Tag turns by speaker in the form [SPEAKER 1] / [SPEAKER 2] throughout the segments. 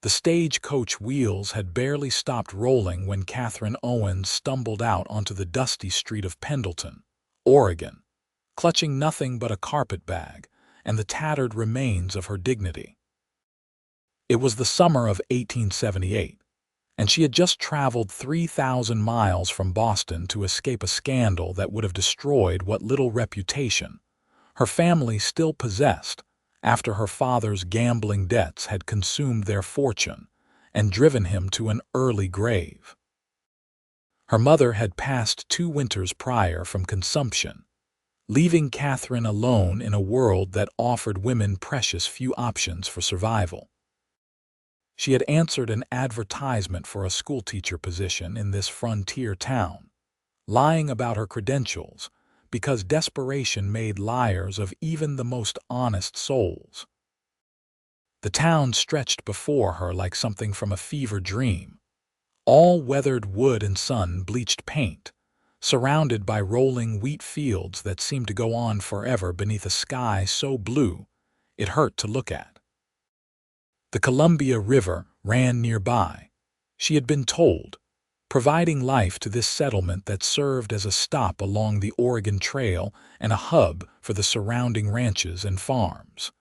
[SPEAKER 1] The stagecoach wheels had barely stopped rolling when Katherine Owens stumbled out onto the dusty street of Pendleton, Oregon, clutching nothing but a carpet bag and the tattered remains of her dignity. It was the summer of 1878, and she had just traveled 3,000 miles from Boston to escape a scandal that would have destroyed what little reputation her family still possessed after her father's gambling debts had consumed their fortune and driven him to an early grave. Her mother had passed 2 winters prior from consumption, leaving Katherine alone in a world that offered women precious few options for survival. She had answered an advertisement for a schoolteacher position in this frontier town, lying about her credentials because desperation made liars of even the most honest souls. The town stretched before her like something from a fever dream, all weathered wood and sun-bleached paint, surrounded by rolling wheat fields that seemed to go on forever beneath a sky so blue it hurt to look at. The Columbia River ran nearby, she had been told, providing life to this settlement that served as a stop along the Oregon Trail and a hub for the surrounding ranches and farms.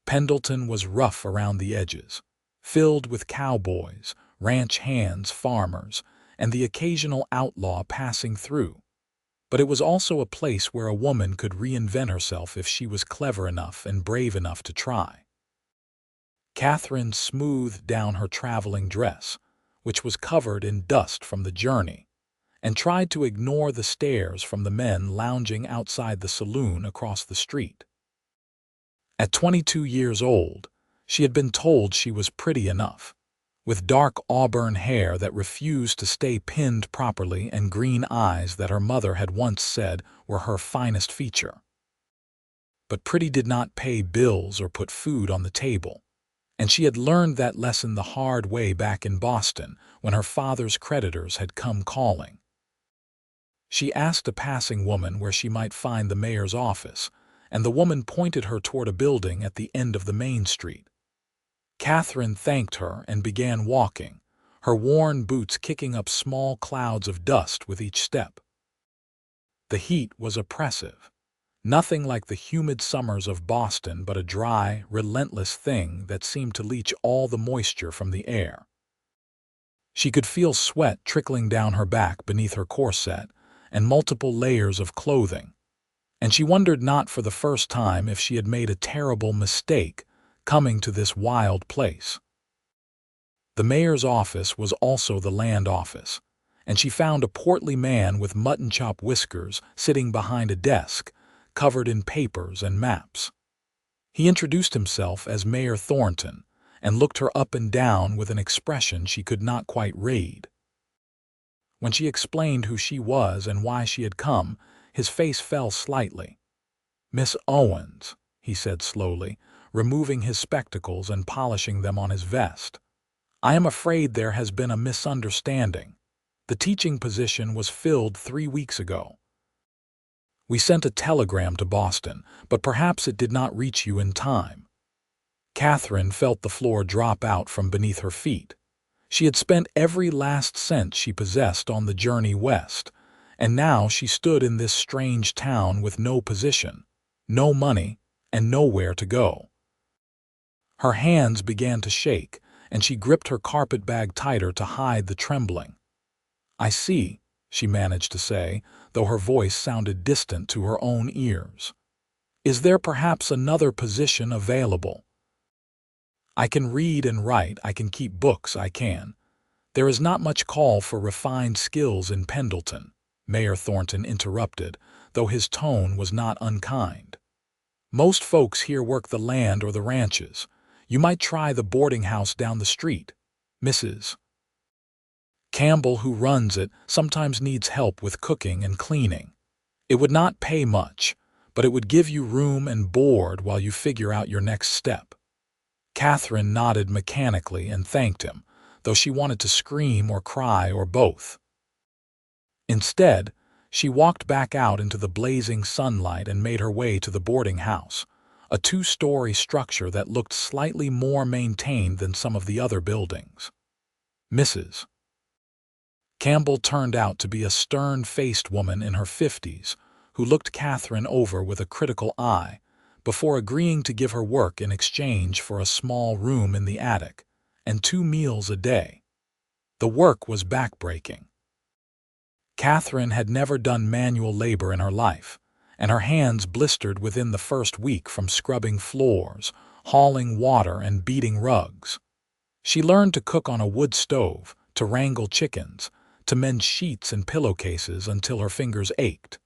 [SPEAKER 1] Pendleton was rough around the edges, filled with cowboys, ranch hands, farmers, and the occasional outlaw passing through. But it was also a place where a woman could reinvent herself if she was clever enough and brave enough to try. Katherine smoothed down her traveling dress, which was covered in dust from the journey, and tried to ignore the stares from the men lounging outside the saloon across the street. At 22 years old, she had been told she was pretty enough, with dark auburn hair that refused to stay pinned properly and green eyes that her mother had once said were her finest feature. But pretty did not pay bills or put food on the table, and she had learned that lesson the hard way back in Boston when her father's creditors had come calling. She asked a passing woman where she might find the mayor's office, and the woman pointed her toward a building at the end of the main street. Katherine thanked her and began walking, her worn boots kicking up small clouds of dust with each step. The heat was oppressive. Nothing like the humid summers of Boston, but a dry, relentless thing that seemed to leach all the moisture from the air. She could feel sweat trickling down her back beneath her corset and multiple layers of clothing, and she wondered not for the first time if she had made a terrible mistake coming to this wild place. The mayor's office was also the land office, and she found a portly man with mutton chop whiskers sitting behind a desk, covered in papers and maps. He introduced himself as Mayor Thornton and looked her up and down with an expression she could not quite read. When she explained who she was and why she had come, his face fell slightly. "Miss Owens," he said slowly, removing his spectacles and polishing them on his vest. "I am afraid there has been a misunderstanding. The teaching position was filled 3 weeks ago. We sent a telegram to Boston, but perhaps it did not reach you in time." Katherine felt the floor drop out from beneath her feet. She had spent every last cent she possessed on the journey west, and now she stood in this strange town with no position, no money, and nowhere to go. Her hands began to shake, and she gripped her carpet bag tighter to hide the trembling. "I see," she managed to say, though her voice sounded distant to her own ears. "Is there perhaps another position available?" "I can read and write, I can keep books, I can. There is not much call for refined skills in Pendleton," Mayor Thornton interrupted, though his tone was not unkind. "Most folks here work the land or the ranches. You might try the boarding house down the street. Mrs. Campbell, who runs it, sometimes needs help with cooking and cleaning. It would not pay much, but it would give you room and board while you figure out your next step." Katherine nodded mechanically and thanked him, though she wanted to scream or cry or both. Instead, she walked back out into the blazing sunlight and made her way to the boarding house, a two-story structure that looked slightly more maintained than some of the other buildings. Mrs. Campbell turned out to be a stern-faced woman in her 50s who looked Katherine over with a critical eye before agreeing to give her work in exchange for a small room in the attic and 2 meals a day. The work was backbreaking. Katherine had never done manual labor in her life, and her hands blistered within the first week from scrubbing floors, hauling water, and beating rugs. She learned to cook on a wood stove, to wrangle chickens, to mend sheets and pillowcases until her fingers ached.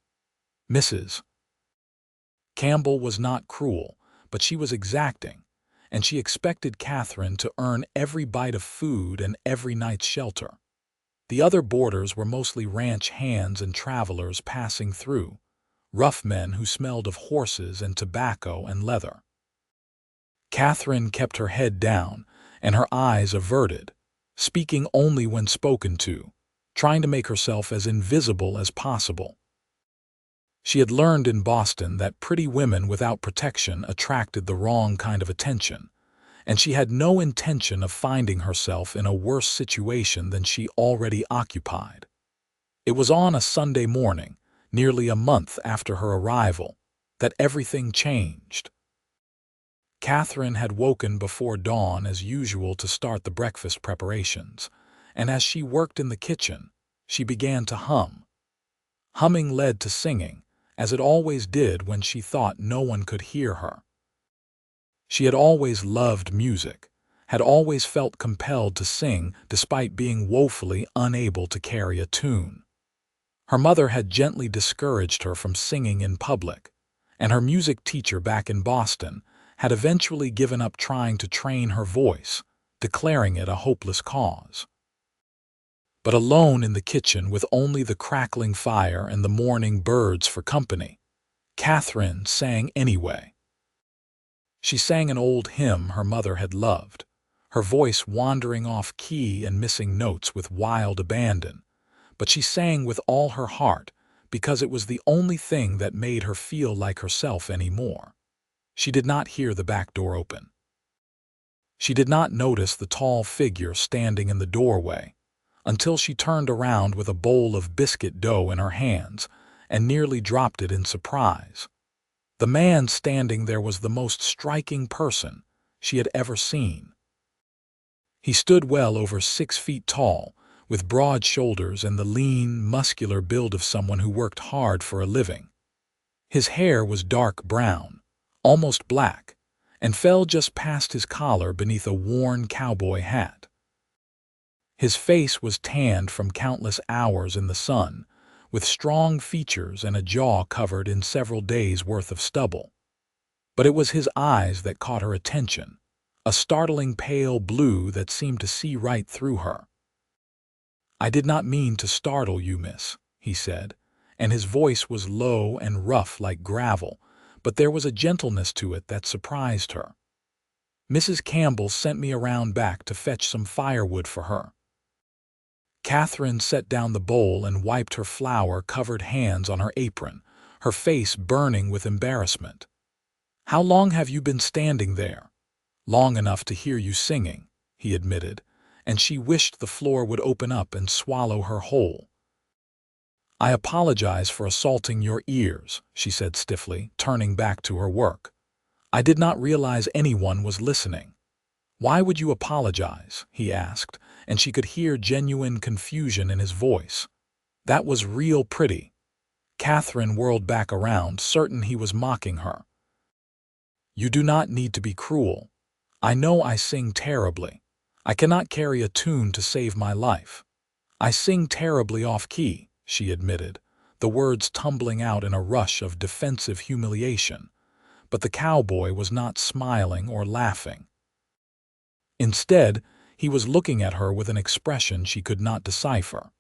[SPEAKER 1] Mrs. Campbell was not cruel, but she was exacting, and she expected Katherine to earn every bite of food and every night's shelter. The other boarders were mostly ranch hands and travelers passing through, rough men who smelled of horses and tobacco and leather. Katherine kept her head down and her eyes averted, speaking only when spoken to, trying to make herself as invisible as possible. She had learned in Boston that pretty women without protection attracted the wrong kind of attention, and she had no intention of finding herself in a worse situation than she already occupied. It was on a Sunday morning, nearly a month after her arrival, that everything changed. Katherine had woken before dawn as usual to start the breakfast preparations, and as she worked in the kitchen, she began to hum. Humming led to singing, as it always did when she thought no one could hear her. She had always loved music, had always felt compelled to sing despite being woefully unable to carry a tune. Her mother had gently discouraged her from singing in public, and her music teacher back in Boston had eventually given up trying to train her voice, declaring it a hopeless cause. But alone in the kitchen with only the crackling fire and the morning birds for company, Katherine sang anyway. She sang an old hymn her mother had loved, her voice wandering off key and missing notes with wild abandon, but she sang with all her heart because it was the only thing that made her feel like herself anymore. She did not hear the back door open. She did not notice the tall figure standing in the doorway until she turned around with a bowl of biscuit dough in her hands and nearly dropped it in surprise. The man standing there was the most striking person she had ever seen. He stood well over 6 feet tall, with broad shoulders and the lean, muscular build of someone who worked hard for a living. His hair was dark brown, almost black, and fell just past his collar beneath a worn cowboy hat. His face was tanned from countless hours in the sun, with strong features and a jaw covered in several days' worth of stubble. But it was his eyes that caught her attention, a startling pale blue that seemed to see right through her. "I did not mean to startle you, miss," he said, and his voice was low and rough like gravel, but there was a gentleness to it that surprised her. "Mrs. Campbell sent me around back to fetch some firewood for her." Katherine set down the bowl and wiped her flour-covered hands on her apron, her face burning with embarrassment. "How long have you been standing there?" "Long enough to hear you singing," he admitted, and she wished the floor would open up and swallow her whole. "I apologize for assaulting your ears," she said stiffly, turning back to her work. "I did not realize anyone was listening." "Why would you apologize?" he asked, and she could hear genuine confusion in his voice. "That was real pretty." Katherine whirled back around, certain he was mocking her. "You do not need to be cruel. I know I sing terribly. I cannot carry a tune to save my life. I sing terribly off-key," she admitted, the words tumbling out in a rush of defensive humiliation. But the cowboy was not smiling or laughing. Instead, he was looking at her with an expression she could not decipher.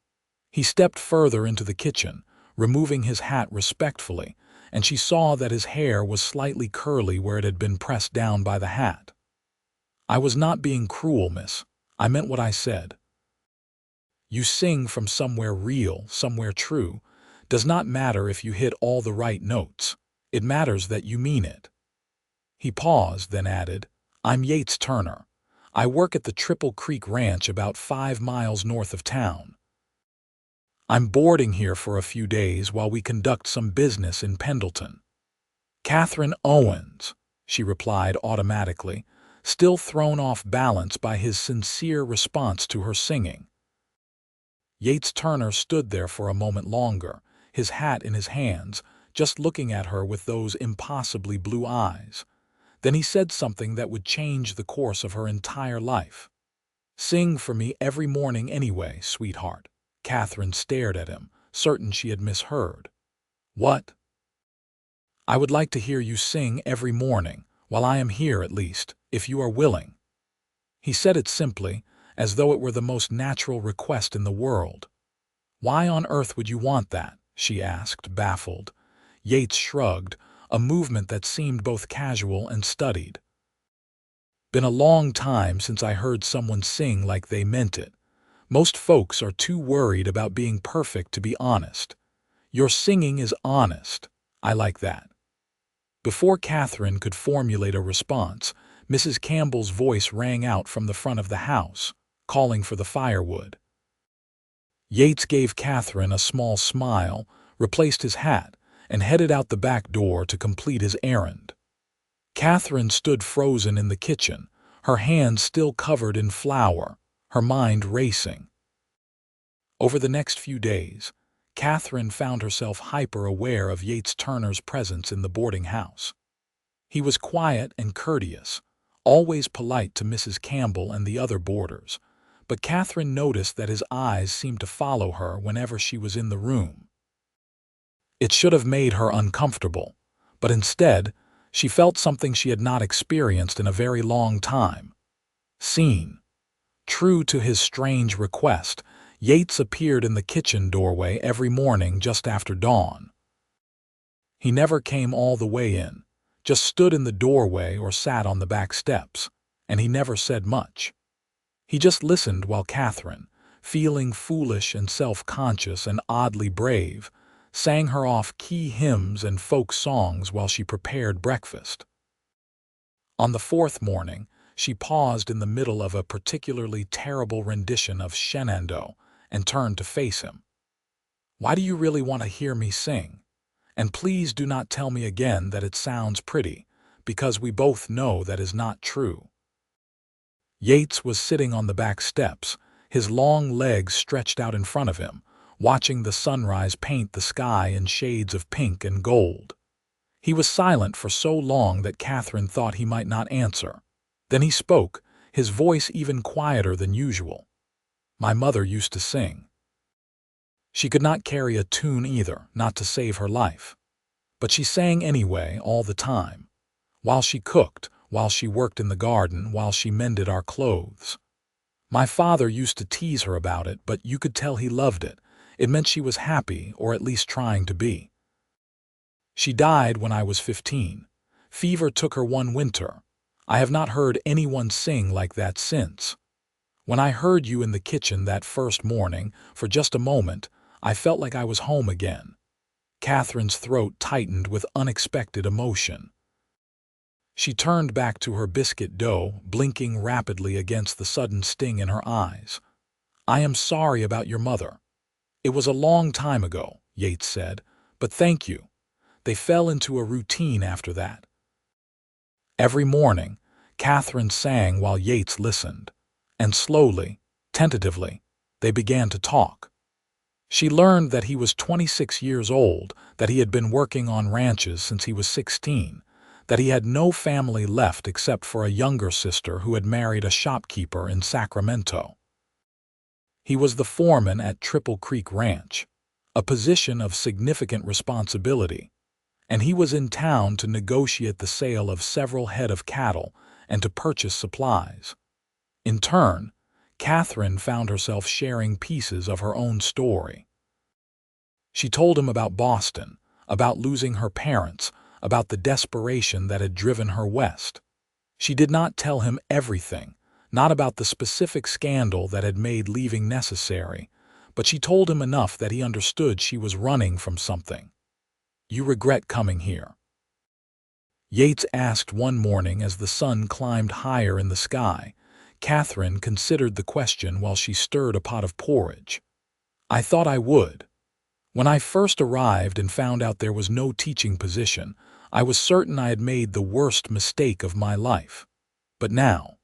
[SPEAKER 1] He stepped further into the kitchen, removing his hat respectfully, and she saw that his hair was slightly curly where it had been pressed down by the hat. "I was not being cruel, miss. I meant what I said. You sing from somewhere real, somewhere true. Does not matter if you hit all the right notes. It matters that you mean it." He paused, then added, "I'm Yates Turner. I work at the Triple Creek Ranch about 5 miles north of town. I'm boarding here for a few days while we conduct some business in Pendleton." "Katherine Owens," she replied automatically, still thrown off balance by his sincere response to her singing. Yates Turner stood there for a moment longer, his hat in his hands, just looking at her with those impossibly blue eyes. Then he said something that would change the course of her entire life. "Sing for me every morning anyway, sweetheart." Katherine stared at him, certain she had misheard. "What?" "I would like to hear you sing every morning, while I am here at least, if you are willing." He said it simply, as though it were the most natural request in the world. "Why on earth would you want that?" she asked, baffled. Yates shrugged, a movement that seemed both casual and studied. "Been a long time since I heard someone sing like they meant it. Most folks are too worried about being perfect to be honest. Your singing is honest. I like that." Before Katherine could formulate a response, Mrs. Campbell's voice rang out from the front of the house, calling for the firewood. Yates gave Katherine a small smile, replaced his hat, and headed out the back door to complete his errand. Katherine stood frozen in the kitchen, her hands still covered in flour, her mind racing. Over the next few days, Katherine found herself hyper-aware of Yates Turner's presence in the boarding house. He was quiet and courteous, always polite to Mrs. Campbell and the other boarders, but Katherine noticed that his eyes seemed to follow her whenever she was in the room. It should have made her uncomfortable, but instead, she felt something she had not experienced in a very long time. Seen. True to his strange request, Yates appeared in the kitchen doorway every morning just after dawn. He never came all the way in, just stood in the doorway or sat on the back steps, and he never said much. He just listened while Katherine, feeling foolish and self-conscious and oddly brave, sang her off key hymns and folk songs while she prepared breakfast. On the fourth morning, she paused in the middle of a particularly terrible rendition of Shenandoah and turned to face him. "Why do you really want to hear me sing? And please do not tell me again that it sounds pretty, because we both know that is not true." Yates was sitting on the back steps, his long legs stretched out in front of him, watching the sunrise paint the sky in shades of pink and gold. He was silent for so long that Katherine thought he might not answer. Then he spoke, his voice even quieter than usual. "My mother used to sing. She could not carry a tune either, not to save her life. But she sang anyway, all the time. While she cooked, while she worked in the garden, while she mended our clothes. My father used to tease her about it, but you could tell he loved it. It meant she was happy, or at least trying to be. She died when I was 15. Fever took her one winter. I have not heard anyone sing like that since. When I heard you in the kitchen that first morning, for just a moment, I felt like I was home again." Katherine's throat tightened with unexpected emotion. She turned back to her biscuit dough, blinking rapidly against the sudden sting in her eyes. "I am sorry about your mother. It was a long time ago," Yates said, "but thank you." They fell into a routine after that. Every morning, Katherine sang while Yates listened, and slowly, tentatively, they began to talk. She learned that he was 26 years old, that he had been working on ranches since he was 16, that he had no family left except for a younger sister who had married a shopkeeper in Sacramento. He was the foreman at Triple Creek Ranch, a position of significant responsibility, and he was in town to negotiate the sale of several head of cattle and to purchase supplies. In turn, Katherine found herself sharing pieces of her own story. She told him about Boston, about losing her parents, about the desperation that had driven her west. She did not tell him everything, not about the specific scandal that had made leaving necessary, but she told him enough that he understood she was running from something. "You regret coming here." Yates asked one morning as the sun climbed higher in the sky. Katherine considered the question while she stirred a pot of porridge. "I thought I would. When I first arrived and found out there was no teaching position, I was certain I had made the worst mistake of my life. But now—"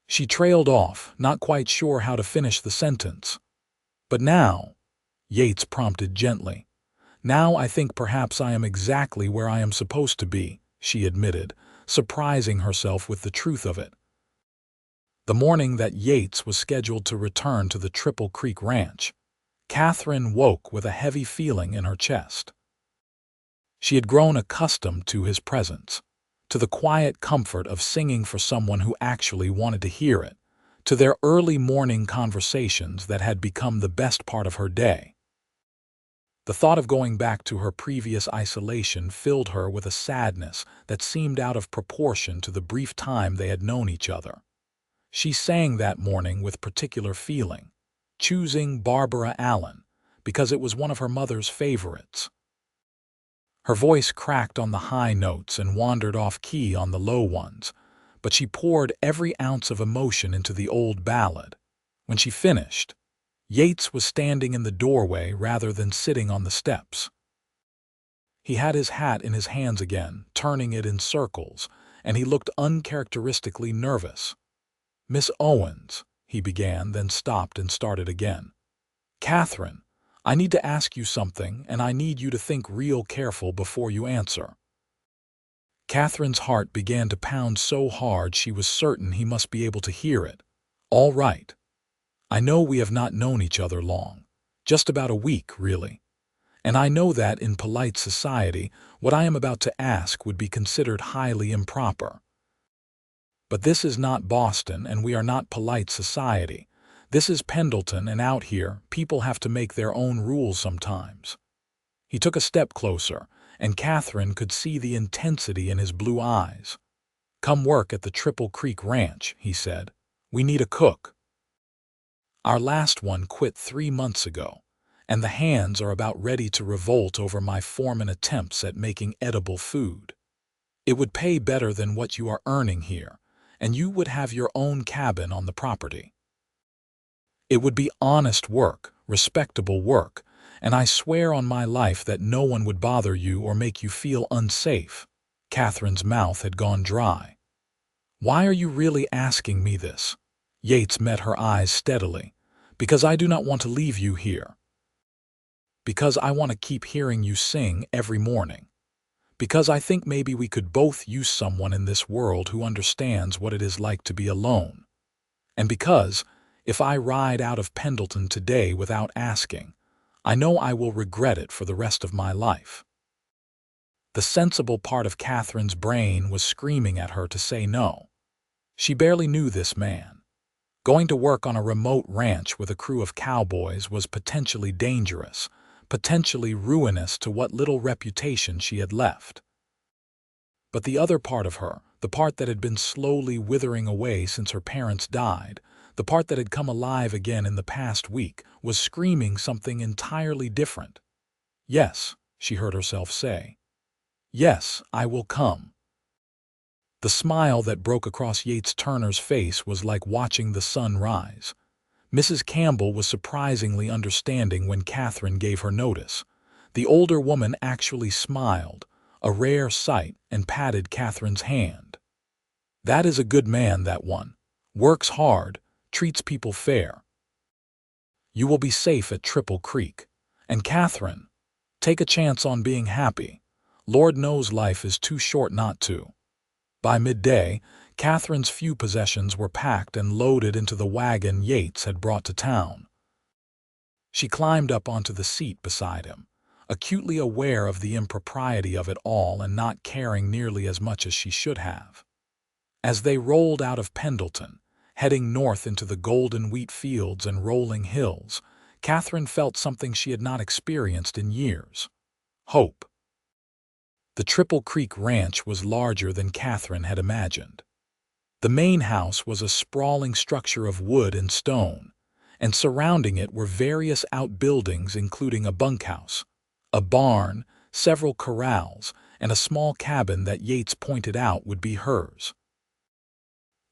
[SPEAKER 1] She trailed off, not quite sure how to finish the sentence. "But now," Yates prompted gently. "Now I think perhaps I am exactly where I am supposed to be," she admitted, surprising herself with the truth of it. The morning that Yates was scheduled to return to the Triple Creek Ranch, Katherine woke with a heavy feeling in her chest. She had grown accustomed to his presence, to the quiet comfort of singing for someone who actually wanted to hear it, to their early morning conversations that had become the best part of her day. The thought of going back to her previous isolation filled her with a sadness that seemed out of proportion to the brief time they had known each other. She sang that morning with particular feeling, choosing Barbara Allen because it was one of her mother's favorites. Her voice cracked on the high notes and wandered off-key on the low ones, but she poured every ounce of emotion into the old ballad. When she finished, Yates was standing in the doorway rather than sitting on the steps. He had his hat in his hands again, turning it in circles, and he looked uncharacteristically nervous. "Miss Owens," he began, then stopped and started again. "Katherine, I need to ask you something, and I need you to think real careful before you answer." Katherine's heart began to pound so hard she was certain he must be able to hear it. "All right. I know we have not known each other long, just about a week, really. And I know that in polite society, what I am about to ask would be considered highly improper. But this is not Boston, and we are not polite society. This is Pendleton, and out here, people have to make their own rules sometimes." He took a step closer, and Katherine could see the intensity in his blue eyes. "Come work at the Triple Creek Ranch," he said. "We need a cook. Our last one quit 3 months ago, and the hands are about ready to revolt over my foreman attempts at making edible food. It would pay better than what you are earning here, and you would have your own cabin on the property. It would be honest work, respectable work, and I swear on my life that no one would bother you or make you feel unsafe." Katherine's mouth had gone dry. "Why are you really asking me this?" Yates met her eyes steadily. "Because I do not want to leave you here. Because I want to keep hearing you sing every morning. Because I think maybe we could both use someone in this world who understands what it is like to be alone. And because, if I ride out of Pendleton today without asking, I know I will regret it for the rest of my life." The sensible part of Katherine's brain was screaming at her to say no. She barely knew this man. Going to work on a remote ranch with a crew of cowboys was potentially dangerous, potentially ruinous to what little reputation she had left. But the other part of her, the part that had been slowly withering away since her parents died, the part that had come alive again in the past week, was screaming something entirely different. "Yes," she heard herself say. "Yes, I will come." The smile that broke across Yates Turner's face was like watching the sun rise. Mrs. Campbell was surprisingly understanding when Katherine gave her notice. The older woman actually smiled, a rare sight, and patted Katherine's hand. "That is a good man, that one. Works hard, treats people fair. You will be safe at Triple Creek. And Katherine, take a chance on being happy. Lord knows life is too short not to." By midday, Katherine's few possessions were packed and loaded into the wagon Yates had brought to town. She climbed up onto the seat beside him, acutely aware of the impropriety of it all and not caring nearly as much as she should have. As they rolled out of Pendleton, heading north into the golden wheat fields and rolling hills, Katherine felt something she had not experienced in years: hope. The Triple Creek Ranch was larger than Katherine had imagined. The main house was a sprawling structure of wood and stone, and surrounding it were various outbuildings including a bunkhouse, a barn, several corrals, and a small cabin that Yates pointed out would be hers.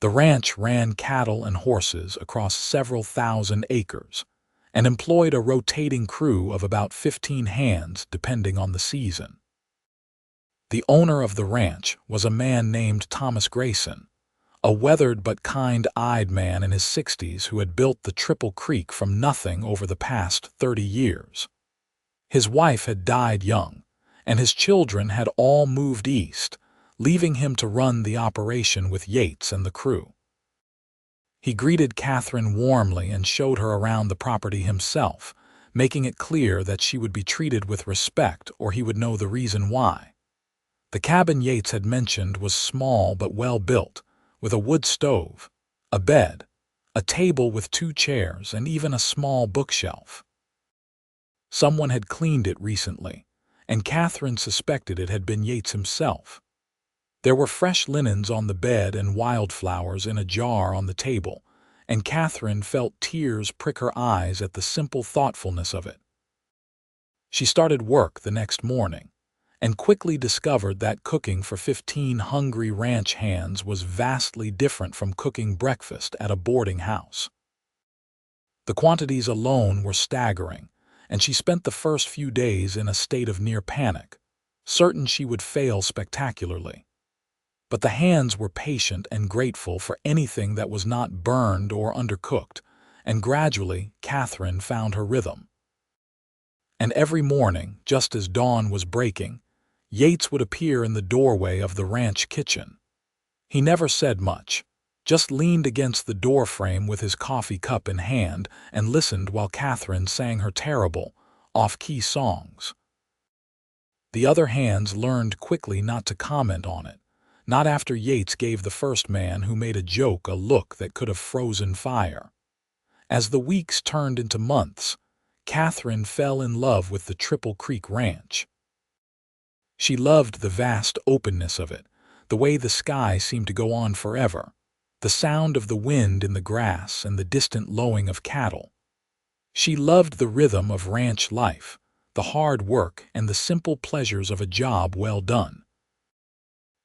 [SPEAKER 1] The ranch ran cattle and horses across several thousand acres and employed a rotating crew of about 15 hands depending on the season. The owner of the ranch was a man named Thomas Grayson, a weathered but kind-eyed man in his 60s who had built the Triple Creek from nothing over the past 30 years. His wife had died young, and his children had all moved east, leaving him to run the operation with Yates and the crew. He greeted Katherine warmly and showed her around the property himself, making it clear that she would be treated with respect or he would know the reason why. The cabin Yates had mentioned was small but well built, with a wood stove, a bed, a table with 2 chairs, and even a small bookshelf. Someone had cleaned it recently, and Katherine suspected it had been Yates himself. There were fresh linens on the bed and wildflowers in a jar on the table, and Katherine felt tears prick her eyes at the simple thoughtfulness of it. She started work the next morning, and quickly discovered that cooking for 15 hungry ranch hands was vastly different from cooking breakfast at a boarding house. The quantities alone were staggering, and she spent the first few days in a state of near panic, certain she would fail spectacularly. But the hands were patient and grateful for anything that was not burned or undercooked, and gradually Katherine found her rhythm. And every morning, just as dawn was breaking, Yates would appear in the doorway of the ranch kitchen. He never said much, just leaned against the doorframe with his coffee cup in hand and listened while Katherine sang her terrible, off-key songs. The other hands learned quickly not to comment on it, not after Yates gave the first man who made a joke a look that could have frozen fire. As the weeks turned into months, Katherine fell in love with the Triple Creek Ranch. She loved the vast openness of it, the way the sky seemed to go on forever, the sound of the wind in the grass and the distant lowing of cattle. She loved the rhythm of ranch life, the hard work and the simple pleasures of a job well done.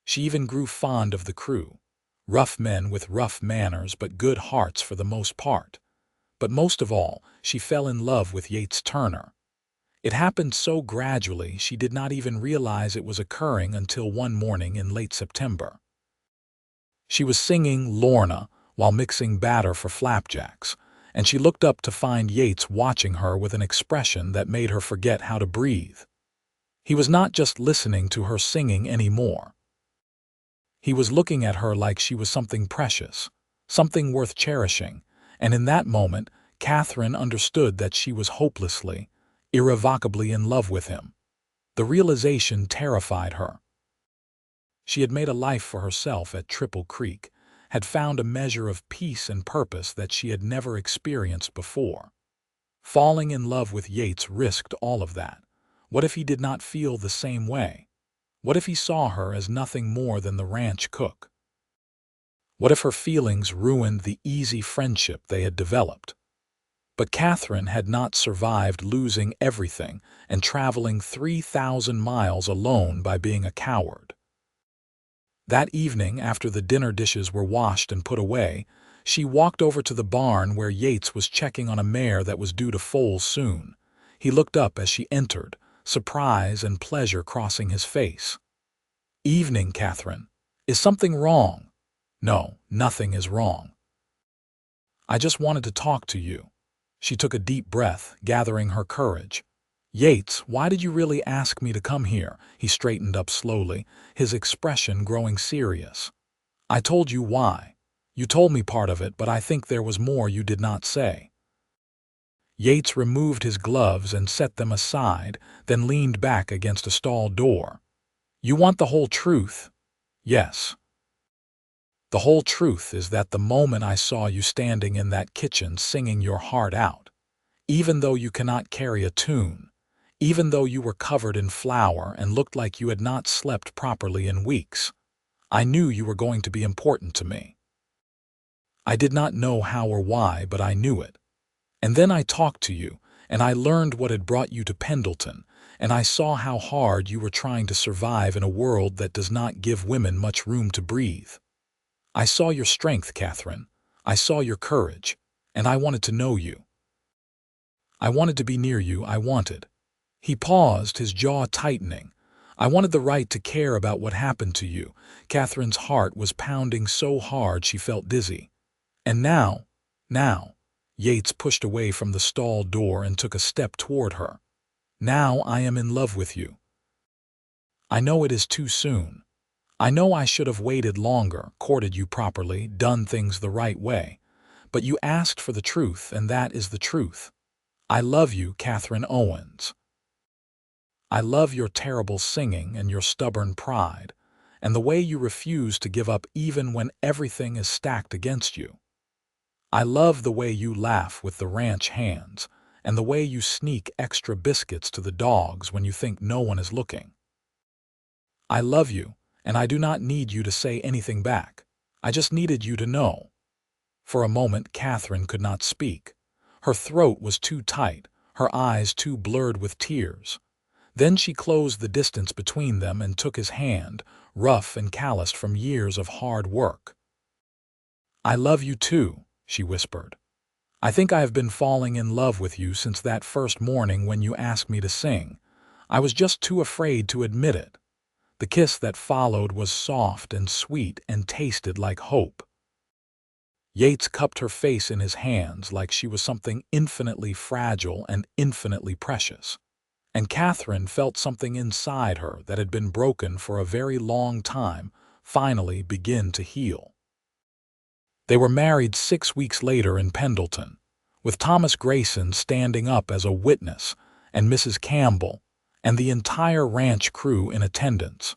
[SPEAKER 1] She even grew fond of the crew, rough men with rough manners but good hearts for the most part. But most of all, she fell in love with Yates Turner. It happened so gradually she did not even realize it was occurring until one morning in late September. She was singing Lorna while mixing batter for flapjacks, and she looked up to find Yates watching her with an expression that made her forget how to breathe. He was not just listening to her singing anymore. He was looking at her like she was something precious, something worth cherishing, and in that moment, Katherine understood that she was hopelessly, irrevocably in love with him. The realization terrified her. She had made a life for herself at Triple Creek, had found a measure of peace and purpose that she had never experienced before. Falling in love with Yates risked all of that. What if he did not feel the same way? What if he saw her as nothing more than the ranch cook? What if her feelings ruined the easy friendship they had developed? But Katherine had not survived losing everything and traveling 3,000 miles alone by being a coward. That evening, after the dinner dishes were washed and put away, she walked over to the barn where Yates was checking on a mare that was due to foal soon. He looked up as she entered, surprise and pleasure crossing his face. "Evening, Katherine. Is something wrong?" "No, nothing is wrong. I just wanted to talk to you." She took a deep breath, gathering her courage. "Yates, why did you really ask me to come here?" He straightened up slowly, his expression growing serious. "I told you why. You told me part of it, but I think there was more you did not say." Yates removed his gloves and set them aside, then leaned back against a stall door. "You want the whole truth?" "Yes. The whole truth is that the moment I saw you standing in that kitchen singing your heart out, even though you cannot carry a tune, even though you were covered in flour and looked like you had not slept properly in weeks, I knew you were going to be important to me. I did not know how or why, but I knew it. And then I talked to you, and I learned what had brought you to Pendleton, and I saw how hard you were trying to survive in a world that does not give women much room to breathe. I saw your strength, Katherine. I saw your courage, and I wanted to know you. I wanted to be near you, I wanted. He paused, his jaw tightening. I wanted the right to care about what happened to you. Katherine's heart was pounding so hard she felt dizzy. And now, Yates pushed away from the stall door and took a step toward her. Now I am in love with you. I know it is too soon. I know I should have waited longer, courted you properly, done things the right way. But you asked for the truth, and that is the truth. I love you, Katherine Owens. I love your terrible singing and your stubborn pride, and the way you refuse to give up even when everything is stacked against you. I love the way you laugh with the ranch hands, and the way you sneak extra biscuits to the dogs when you think no one is looking. I love you, and I do not need you to say anything back. I just needed you to know. For a moment, Katherine could not speak. Her throat was too tight, her eyes too blurred with tears. Then she closed the distance between them and took his hand, rough and calloused from years of hard work. I love you too, she whispered. I think I have been falling in love with you since that first morning when you asked me to sing. I was just too afraid to admit it. The kiss that followed was soft and sweet and tasted like hope. Yates cupped her face in his hands like she was something infinitely fragile and infinitely precious. And Katherine felt something inside her that had been broken for a very long time finally begin to heal. They were married 6 weeks later in Pendleton, with Thomas Grayson standing up as a witness and Mrs. Campbell and the entire ranch crew in attendance.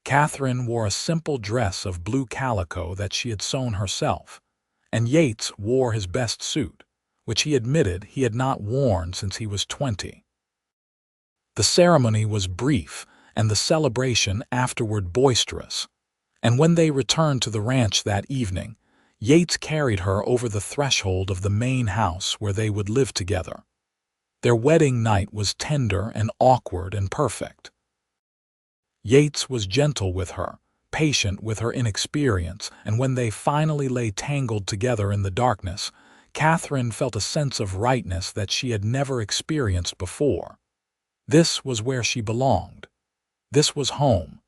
[SPEAKER 1] Katherine wore a simple dress of blue calico that she had sewn herself, and Yates wore his best suit, which he admitted he had not worn since he was 20. The ceremony was brief and the celebration afterward boisterous, and when they returned to the ranch that evening, Yates carried her over the threshold of the main house where they would live together. Their wedding night was tender and awkward and perfect. Yates was gentle with her, patient with her inexperience, and when they finally lay tangled together in the darkness, Katherine felt a sense of rightness that she had never experienced before. This was where she belonged. This was home.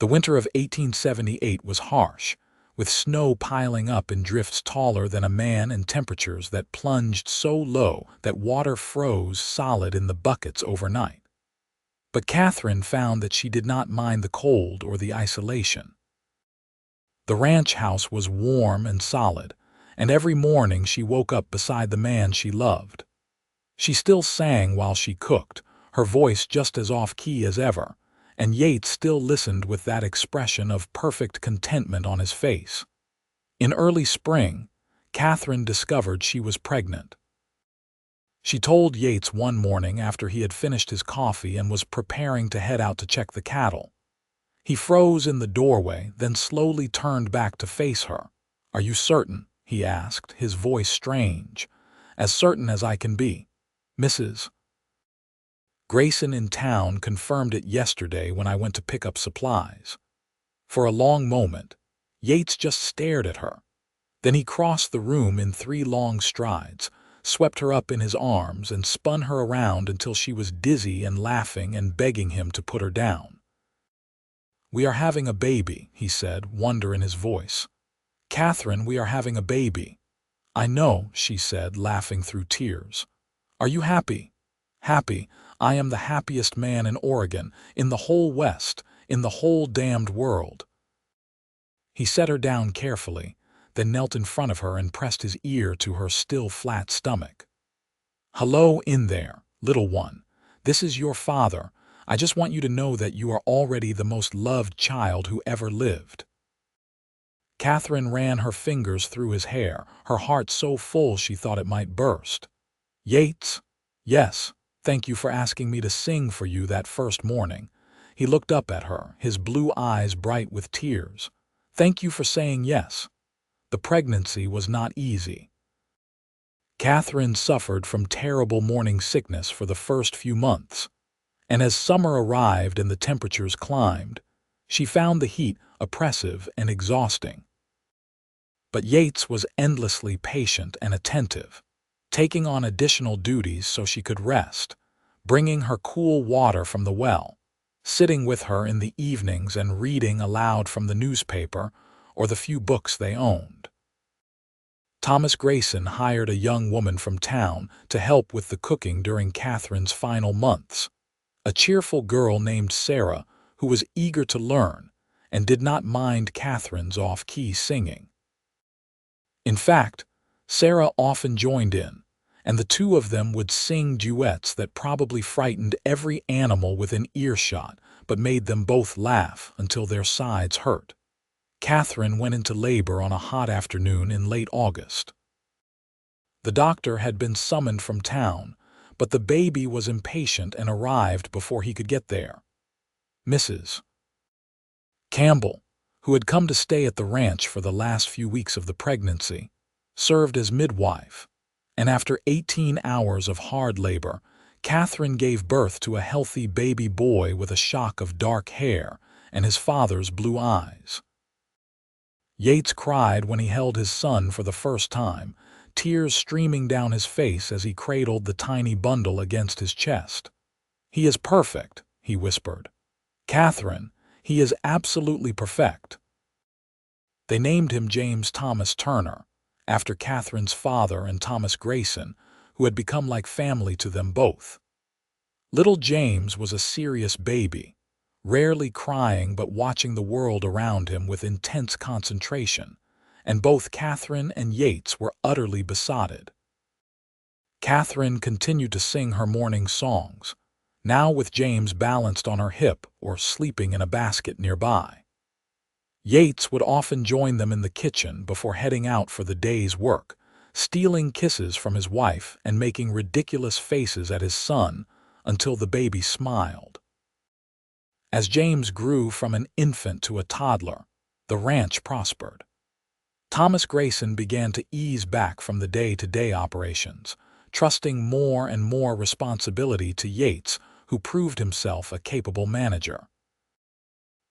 [SPEAKER 1] The winter of 1878 was harsh, with snow piling up in drifts taller than a man and temperatures that plunged so low that water froze solid in the buckets overnight. But Katherine found that she did not mind the cold or the isolation. The ranch house was warm and solid, and every morning she woke up beside the man she loved. She still sang while she cooked, her voice just as off-key as ever, and Yates still listened with that expression of perfect contentment on his face. In early spring, Katherine discovered she was pregnant. She told Yates one morning after he had finished his coffee and was preparing to head out to check the cattle. He froze in the doorway, then slowly turned back to face her. "Are you certain?" he asked, his voice strange. "As certain as I can be. Mrs. Grayson in town confirmed it yesterday when I went to pick up supplies." For a long moment, Yates just stared at her. Then he crossed the room in 3 long strides, swept her up in his arms, and spun her around until she was dizzy and laughing and begging him to put her down. "We are having a baby," he said, wonder in his voice. "Katherine, we are having a baby." "I know," she said, laughing through tears. "Are you happy?" "Happy? I am the happiest man in Oregon, in the whole West, in the whole damned world." He set her down carefully, then knelt in front of her and pressed his ear to her still flat stomach. "Hello in there, little one. This is your father. I just want you to know that you are already the most loved child who ever lived." Katherine ran her fingers through his hair, her heart so full she thought it might burst. "Yates?" "Yes. Thank you for asking me to sing for you that first morning." He looked up at her, his blue eyes bright with tears. "Thank you for saying yes. The pregnancy was not easy." Katherine suffered from terrible morning sickness for the first few months, and as summer arrived and the temperatures climbed, she found the heat oppressive and exhausting. But Yates was endlessly patient and attentive, taking on additional duties so she could rest, bringing her cool water from the well, sitting with her in the evenings and reading aloud from the newspaper or the few books they owned. Thomas Grayson hired a young woman from town to help with the cooking during Katherine's final months, a cheerful girl named Sarah who was eager to learn and did not mind Katherine's off-key singing. In fact, Sarah often joined in, and the two of them would sing duets that probably frightened every animal within earshot but made them both laugh until their sides hurt. Katherine went into labor on a hot afternoon in late August. The doctor had been summoned from town, but the baby was impatient and arrived before he could get there. Mrs. Campbell, who had come to stay at the ranch for the last few weeks of the pregnancy, served as midwife, and after 18 hours of hard labor, Katherine gave birth to a healthy baby boy with a shock of dark hair and his father's blue eyes. Yates cried when he held his son for the first time, tears streaming down his face as he cradled the tiny bundle against his chest. "He is perfect," he whispered. "Katherine, he is absolutely perfect." They named him James Thomas Turner, after Katherine's father and Thomas Grayson, who had become like family to them both. Little James was a serious baby, rarely crying but watching the world around him with intense concentration, and both Katherine and Yates were utterly besotted. Katherine continued to sing her morning songs, now with James balanced on her hip or sleeping in a basket nearby. Yates would often join them in the kitchen before heading out for the day's work, stealing kisses from his wife and making ridiculous faces at his son until the baby smiled. As James grew from an infant to a toddler, the ranch prospered. Thomas Grayson began to ease back from the day-to-day operations, trusting more and more responsibility to Yates, who proved himself a capable manager.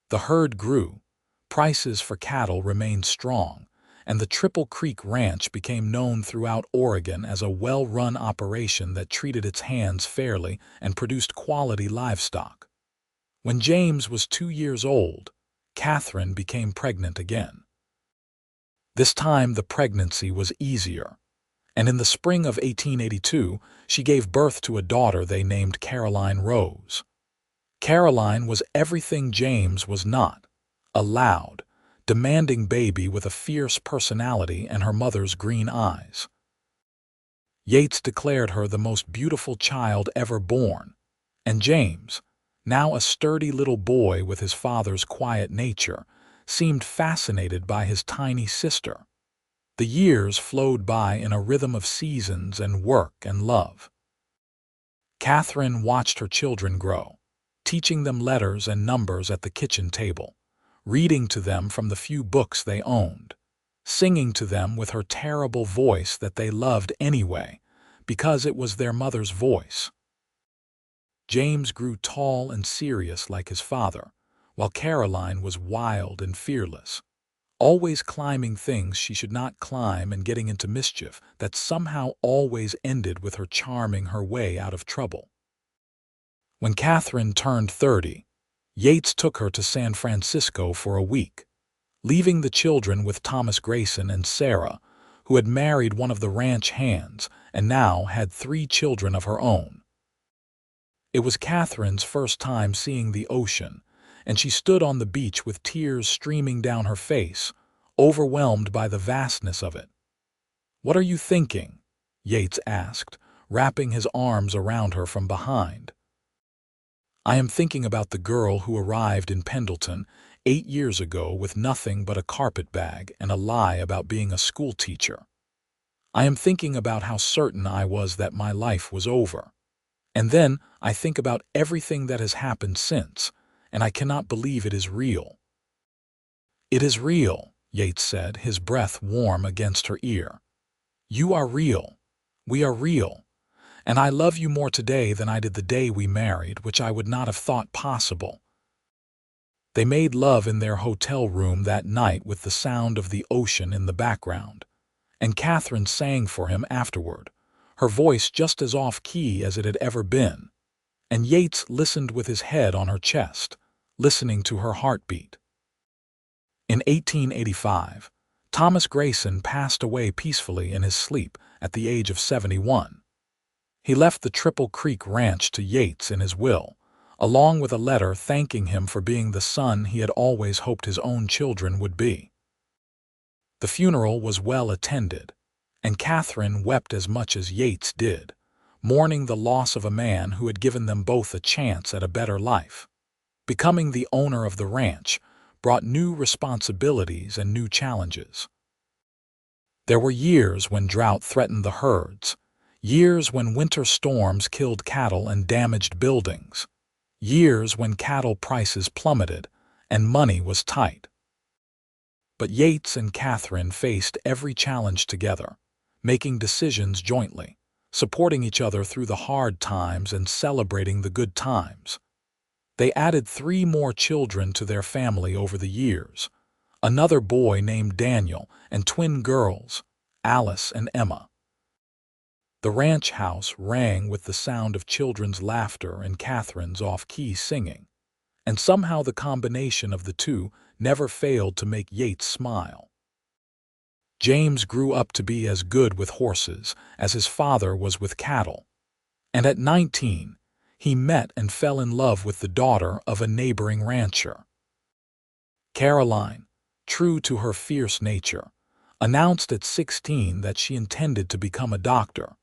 [SPEAKER 1] The herd grew, prices for cattle remained strong, and the Triple Creek Ranch became known throughout Oregon as a well-run operation that treated its hands fairly and produced quality livestock. When James was 2 years old, Katherine became pregnant again. This time the pregnancy was easier, and in the spring of 1882 she gave birth to a daughter they named Caroline Rose. Caroline was everything James was not, a loud, demanding baby with a fierce personality and her mother's green eyes. Yates declared her the most beautiful child ever born, and James, now a sturdy little boy with his father's quiet nature, seemed fascinated by his tiny sister. The years flowed by in a rhythm of seasons and work and love. Katherine watched her children grow, teaching them letters and numbers at the kitchen table, reading to them from the few books they owned, singing to them with her terrible voice that they loved anyway, because it was their mother's voice. James grew tall and serious like his father, while Caroline was wild and fearless, always climbing things she should not climb and getting into mischief that somehow always ended with her charming her way out of trouble. When Katherine turned 30, Yates took her to San Francisco for a week, leaving the children with Thomas Grayson and Sarah, who had married one of the ranch hands and now had 3 children of her own. It was Katherine's first time seeing the ocean, and she stood on the beach with tears streaming down her face, overwhelmed by the vastness of it. "What are you thinking?" Yates asked, wrapping his arms around her from behind. "I am thinking about the girl who arrived in Pendleton 8 years ago with nothing but a carpet bag and a lie about being a school teacher. I am thinking about how certain I was that my life was over. And then I think about everything that has happened since, and I cannot believe it is real." "It is real," Yates said, his breath warm against her ear. "You are real. We are real, and I love you more today than I did the day we married, which I would not have thought possible." They made love in their hotel room that night with the sound of the ocean in the background, and Katherine sang for him afterward, her voice just as off-key as it had ever been, and Yates listened with his head on her chest, listening to her heartbeat. In 1885, Thomas Grayson passed away peacefully in his sleep at the age of 71. He left the Triple Creek Ranch to Yates in his will, along with a letter thanking him for being the son he had always hoped his own children would be. The funeral was well attended, and Katherine wept as much as Yates did, mourning the loss of a man who had given them both a chance at a better life. Becoming the owner of the ranch brought new responsibilities and new challenges. There were years when drought threatened the herds, years when winter storms killed cattle and damaged buildings, years when cattle prices plummeted and money was tight. But Yates and Katherine faced every challenge together, making decisions jointly, supporting each other through the hard times and celebrating the good times. They added 3 more children to their family over the years, another boy named Daniel and twin girls, Alice and Emma. The ranch house rang with the sound of children's laughter and Katherine's off-key singing, and somehow the combination of the two never failed to make Yates smile. James grew up to be as good with horses as his father was with cattle, and at 19, he met and fell in love with the daughter of a neighboring rancher. Caroline, true to her fierce nature, announced at 16 that she intended to become a doctor,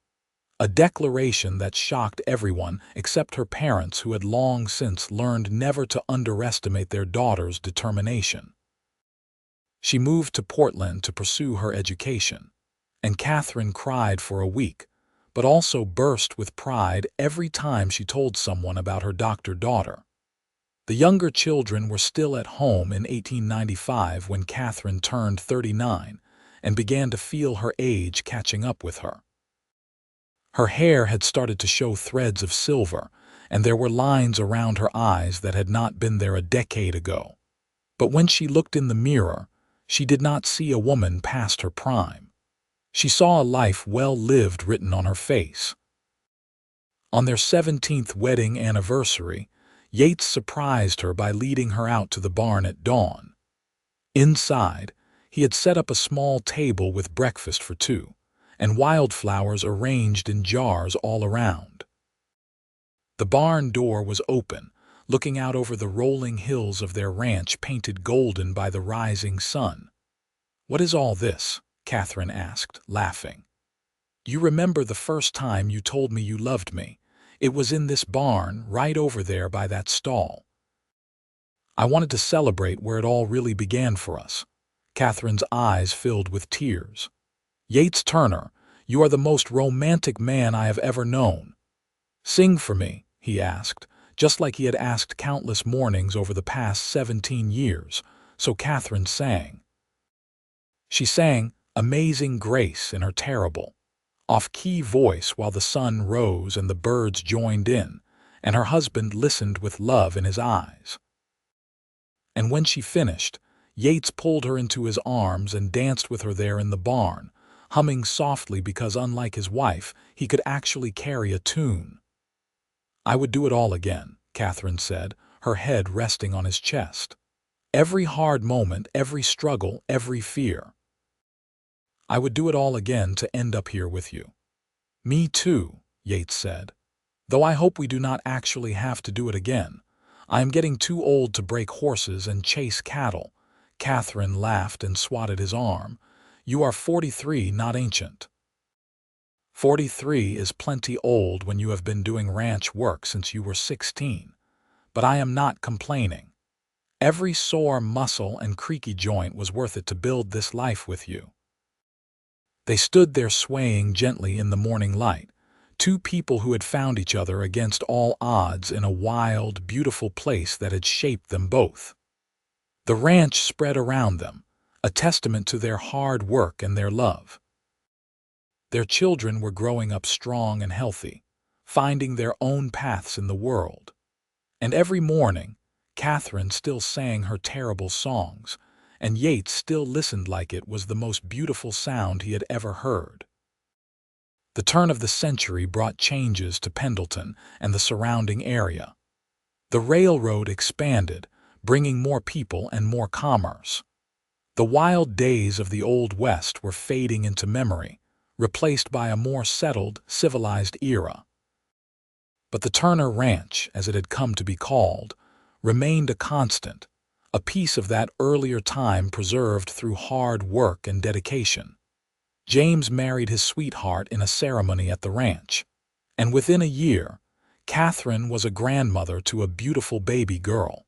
[SPEAKER 1] a declaration that shocked everyone except her parents, who had long since learned never to underestimate their daughter's determination. She moved to Portland to pursue her education, and Katherine cried for a week, but also burst with pride every time she told someone about her doctor daughter. The younger children were still at home in 1895 when Katherine turned 39 and began to feel her age catching up with her. Her hair had started to show threads of silver, and there were lines around her eyes that had not been there a decade ago. But when she looked in the mirror, she did not see a woman past her prime. She saw a life well lived written on her face. On their 17th wedding anniversary, Yates surprised her by leading her out to the barn at dawn. Inside, he had set up a small table with breakfast for 2, and wildflowers arranged in jars all around. The barn door was open, looking out over the rolling hills of their ranch painted golden by the rising sun. "What is all this?" Katherine asked, laughing. "You remember the first time you told me you loved me? It was in this barn, right over there by that stall." I wanted to celebrate where it all really began for us. Katherine's eyes filled with tears. "Yates Turner, you are the most romantic man I have ever known." "Sing for me," he asked, just like he had asked countless mornings over the past 17 years, so Katherine sang. She sang Amazing Grace in her terrible, off-key voice while the sun rose and the birds joined in, and her husband listened with love in his eyes. And when she finished, Yates pulled her into his arms and danced with her there in the barn, humming softly because, unlike his wife, he could actually carry a tune. "I would do it all again," Katherine said, her head resting on his chest. "Every hard moment, every struggle, every fear. I would do it all again to end up here with you." "Me too," Yates said. "Though I hope we do not actually have to do it again. I am getting too old to break horses and chase cattle." Katherine laughed and swatted his arm. "You are 43, not ancient." 43 is plenty old when you have been doing ranch work since you were 16. But I am not complaining. Every sore muscle and creaky joint was worth it to build this life with you." They stood there swaying gently in the morning light, 2 people who had found each other against all odds in a wild, beautiful place that had shaped them both. The ranch spread around them, a testament to their hard work and their love. Their children were growing up strong and healthy, finding their own paths in the world. And every morning, Katherine still sang her terrible songs, and Yates still listened like it was the most beautiful sound he had ever heard. The turn of the century brought changes to Pendleton and the surrounding area. The railroad expanded, bringing more people and more commerce. The wild days of the Old West were fading into memory, replaced by a more settled, civilized era. But the Turner Ranch, as it had come to be called, remained a constant, a piece of that earlier time preserved through hard work and dedication. James married his sweetheart in a ceremony at the ranch, and within a year, Katherine was a grandmother to a beautiful baby girl.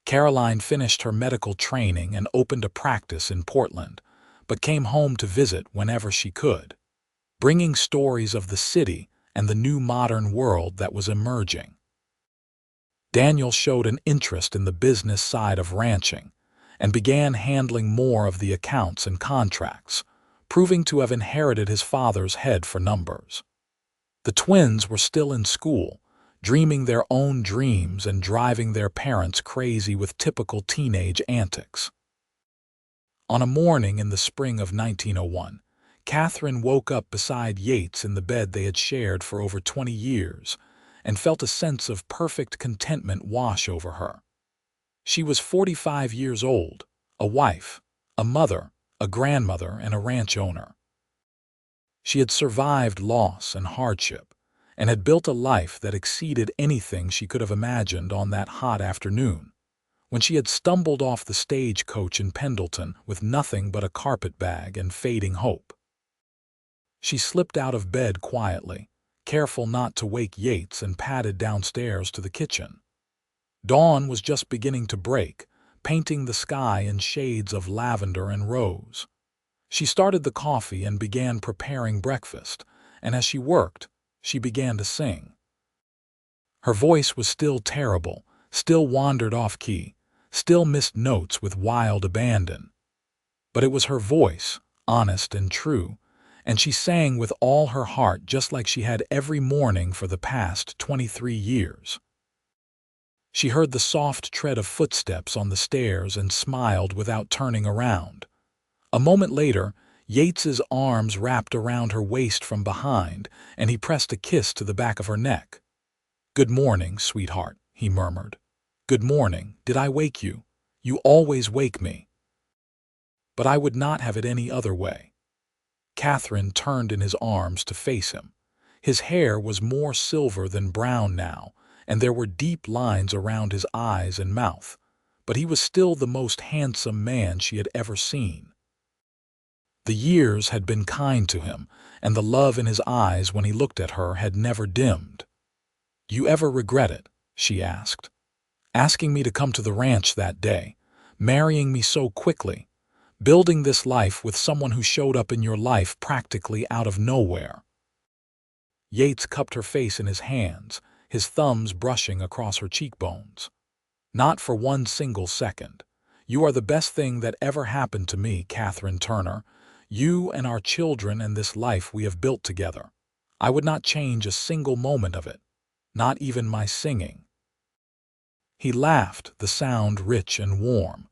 [SPEAKER 1] Caroline finished her medical training and opened a practice in Portland, but came home to visit whenever she could, bringing stories of the city and the new modern world that was emerging. Daniel showed an interest in the business side of ranching and began handling more of the accounts and contracts, proving to have inherited his father's head for numbers. The twins were still in school, dreaming their own dreams and driving their parents crazy with typical teenage antics. On a morning in the spring of 1901, Katherine woke up beside Yates in the bed they had shared for over 20 years and felt a sense of perfect contentment wash over her. She was 45 years old, a wife, a mother, a grandmother, and a ranch owner. She had survived loss and hardship and had built a life that exceeded anything she could have imagined on that hot afternoon, when she had stumbled off the stagecoach in Pendleton with nothing but a carpetbag and fading hope. She slipped out of bed quietly, careful not to wake Yates, and padded downstairs to the kitchen. Dawn was just beginning to break, painting the sky in shades of lavender and rose. She started the coffee and began preparing breakfast, and as she worked, she began to sing. Her voice was still terrible, still wandered off-key, still missed notes with wild abandon. But it was her voice, honest and true, and she sang with all her heart just like she had every morning for the past 23 years. She heard the soft tread of footsteps on the stairs and smiled without turning around. A moment later, Yates's arms wrapped around her waist from behind, and he pressed a kiss to the back of her neck. "Good morning, sweetheart," he murmured. "Good morning. Did I wake you? You always wake me." But I would not have it any other way. Katherine turned in his arms to face him. His hair was more silver than brown now, and there were deep lines around his eyes and mouth, but he was still the most handsome man she had ever seen. The years had been kind to him, and the love in his eyes when he looked at her had never dimmed. "You ever regret it?" she asked. "Asking me to come to the ranch that day, marrying me so quickly, building this life with someone who showed up in your life practically out of nowhere." Yates cupped her face in his hands, his thumbs brushing across her cheekbones. "Not for one single second. You are the best thing that ever happened to me, Katherine Turner. You and our children and this life we have built together. I would not change a single moment of it, not even my singing." He laughed, the sound rich and warm.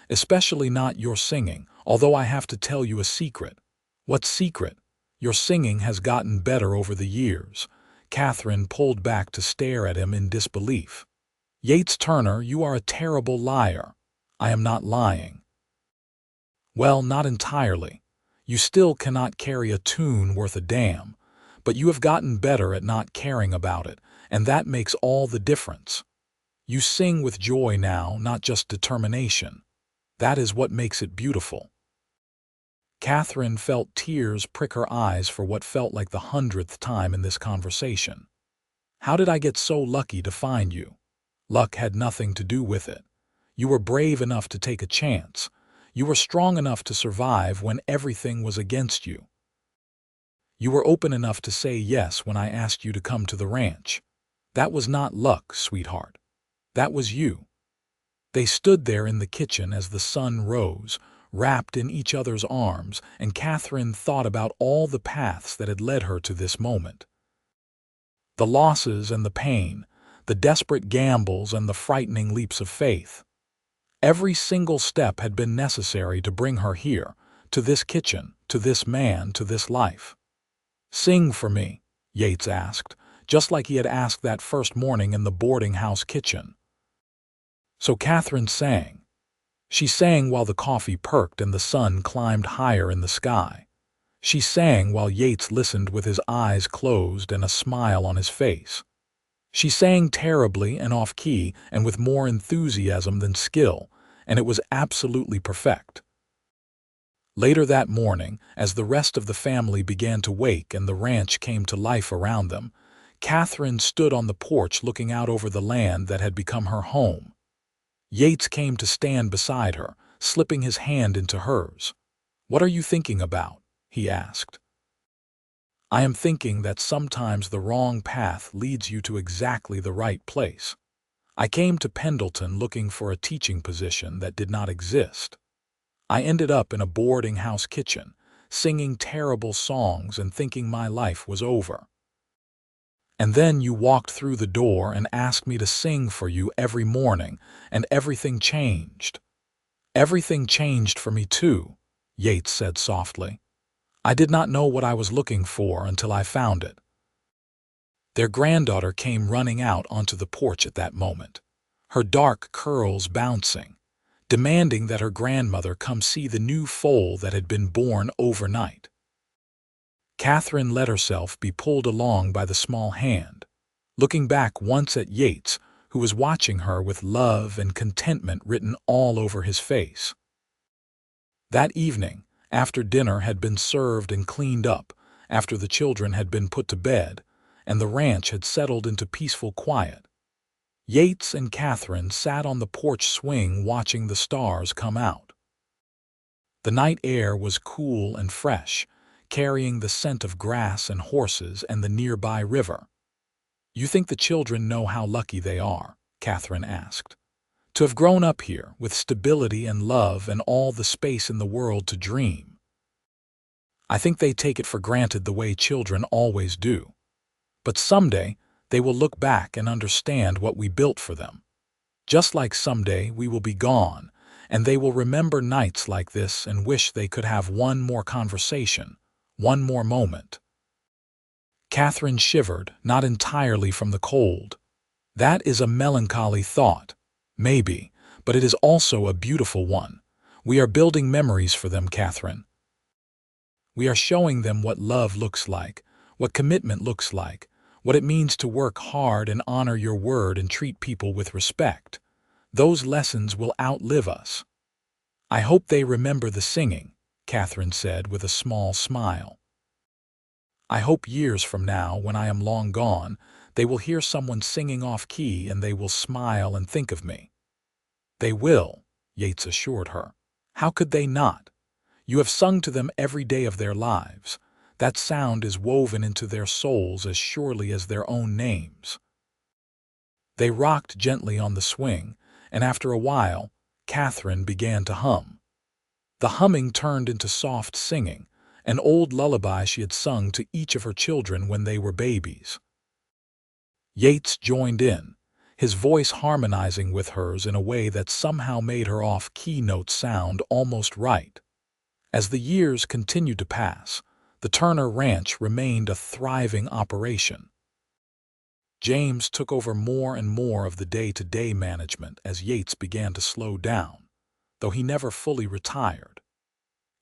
[SPEAKER 1] "Especially not your singing, although I have to tell you a secret." "What secret?" "Your singing has gotten better over the years." Katherine pulled back to stare at him in disbelief. "Yates Turner, you are a terrible liar." "I am not lying." "Well, not entirely. You still cannot carry a tune worth a damn, but you have gotten better at not caring about it, and that makes all the difference. You sing with joy now, not just determination. That is what makes it beautiful." Katherine felt tears prick her eyes for what felt like the 100th time in this conversation. "How did I get so lucky to find you?" "Luck had nothing to do with it. You were brave enough to take a chance. You were strong enough to survive when everything was against you. You were open enough to say yes when I asked you to come to the ranch. That was not luck, sweetheart. That was you." They stood there in the kitchen as the sun rose, wrapped in each other's arms, and Katherine thought about all the paths that had led her to this moment. The losses and the pain, the desperate gambles and the frightening leaps of faith. Every single step had been necessary to bring her here, to this kitchen, to this man, to this life. "Sing for me," Yates asked, just like he had asked that first morning in the boarding house kitchen. So Katherine sang. She sang while the coffee perked and the sun climbed higher in the sky. She sang while Yates listened with his eyes closed and a smile on his face. She sang terribly and off-key and with more enthusiasm than skill, and it was absolutely perfect. Later that morning, as the rest of the family began to wake and the ranch came to life around them, Katherine stood on the porch looking out over the land that had become her home. Yates came to stand beside her, slipping his hand into hers. "What are you thinking about?" he asked. "I am thinking that sometimes the wrong path leads you to exactly the right place. I came to Pendleton looking for a teaching position that did not exist. I ended up in a boarding house kitchen, singing terrible songs and thinking my life was over. And then you walked through the door and asked me to sing for you every morning, and everything changed." "Everything changed for me too," Yates said softly. "I did not know what I was looking for until I found it." Their granddaughter came running out onto the porch at that moment, her dark curls bouncing, demanding that her grandmother come see the new foal that had been born overnight. Katherine let herself be pulled along by the small hand, looking back once at Yates, who was watching her with love and contentment written all over his face. That evening, after dinner had been served and cleaned up, after the children had been put to bed, and the ranch had settled into peaceful quiet, Yates and Katherine sat on the porch swing watching the stars come out. The night air was cool and fresh, carrying the scent of grass and horses and the nearby river. "You think the children know how lucky they are?" Katherine asked. "To have grown up here with stability and love and all the space in the world to dream." "I think they take it for granted the way children always do. But someday they will look back and understand what we built for them. Just like someday we will be gone, and they will remember nights like this and wish they could have one more conversation, one more moment." Katherine shivered, not entirely from the cold. "That is a melancholy thought, maybe, but it is also a beautiful one. We are building memories for them, Katherine. We are showing them what love looks like, what commitment looks like, what it means to work hard and honor your word and treat people with respect. Those lessons will outlive us." "I hope they remember the singing," Katherine said with a small smile. "I hope years from now, when I am long gone, they will hear someone singing off-key and they will smile and think of me." "They will," Yates assured her. "How could they not? You have sung to them every day of their lives. That sound is woven into their souls as surely as their own names." They rocked gently on the swing, and after a while, Katherine began to hum. The humming turned into soft singing, an old lullaby she had sung to each of her children when they were babies. Yates joined in, his voice harmonizing with hers in a way that somehow made her off-key notes sound almost right. As the years continued to pass, the Turner Ranch remained a thriving operation. James took over more and more of the day-to-day management as Yates began to slow down, though he never fully retired.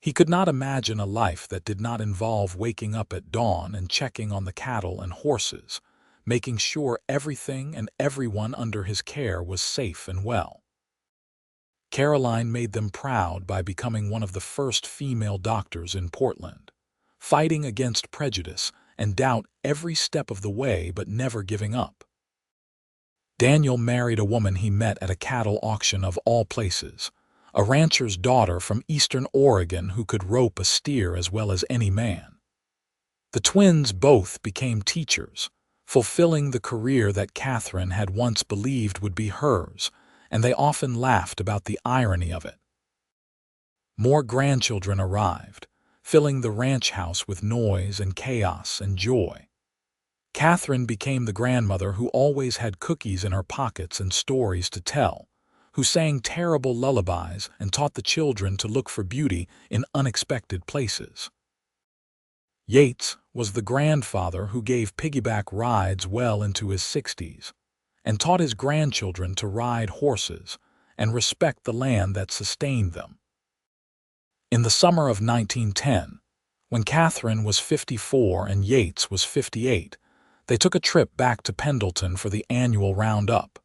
[SPEAKER 1] He could not imagine a life that did not involve waking up at dawn and checking on the cattle and horses, making sure everything and everyone under his care was safe and well. Caroline made them proud by becoming one of the first female doctors in Portland, fighting against prejudice and doubt every step of the way but never giving up. Daniel married a woman he met at a cattle auction of all places, a rancher's daughter from eastern Oregon who could rope a steer as well as any man. The twins both became teachers, fulfilling the career that Katherine had once believed would be hers, and they often laughed about the irony of it. More grandchildren arrived, filling the ranch house with noise and chaos and joy. Katherine became the grandmother who always had cookies in her pockets and stories to tell, who sang terrible lullabies and taught the children to look for beauty in unexpected places. Yates was the grandfather who gave piggyback rides well into his 60s and taught his grandchildren to ride horses and respect the land that sustained them. In the summer of 1910, when Katherine was 54 and Yates was 58, they took a trip back to Pendleton for the annual roundup,